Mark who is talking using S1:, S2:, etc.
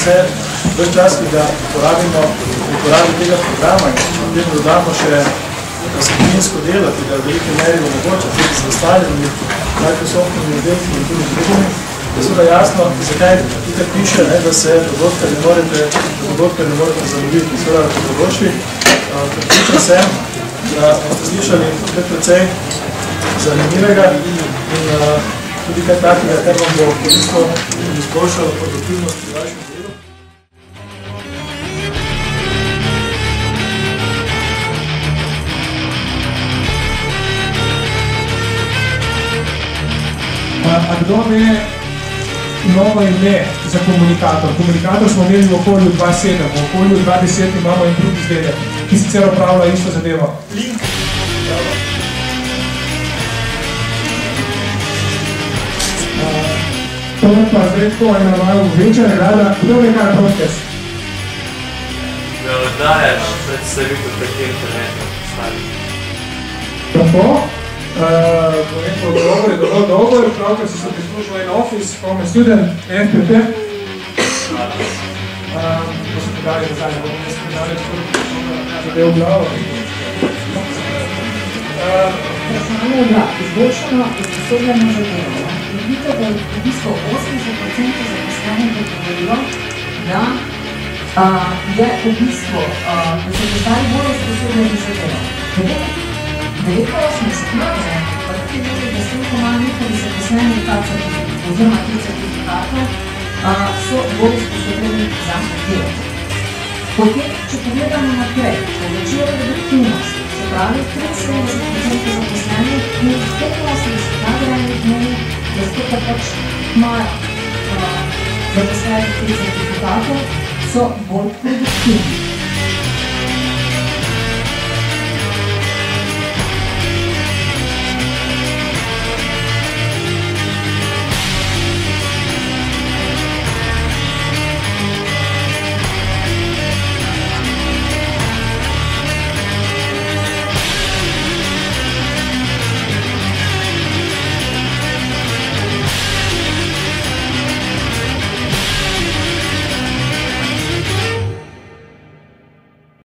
S1: se ves čas, ki ga uporabimo v uporabi tega programa in potem dodamo še skupinsko delo, ki ga v veliki meri omogoča tudi z ostalimi Microsoftnimi izdelki in tudi drugimi, je seveda jasno, zakaj tukaj piše, da se dogodka ne morete zaloviti. Seveda v dobrodošli, pripričan sem, da boste slišali precej zanimivega in tudi kaj takega, kar vam bo koristno in izboljšalo produktivnost pri vašem delu.
S2: A kdo ve novo ime za komunikator? Komunikator smo imeli v okolju 2.7, v okolju 2.10 imamo en drug izdelek, ki sicer opravlja isto zadevo.
S1: Link.
S2: To je pa zdaj tako ena malo večja nagrada. Kdo ve kaj je podcast?
S3: Da oddajaš predstavitev prek interneta.
S2: Tako? Odgovor je dovolj dober, pravkar si se prislužil en office, home student, FPP. To se podali za zadnje, bomo ne spredali, tako da je v glavo.
S4: Vprašanje je bila, izboljšano usposobljeno za delo. Vidite, da je v bistvu 80% zaposlenih govorilo, da je v bistvu, da so postali bolj usposobljeni za delo. 89 pa tudi nekaj, da s tem pomaga njihovi zaposleni oziroma ti certifikatov so bolj usposobljeni za delo. Potem, če pogledamo naprej, povečuje produktivnost, se pravi 73% zaposlenih in 85 nagrajenih meni, da zato pač imajo zaposleni teh certifikatov, so bolj produktivni.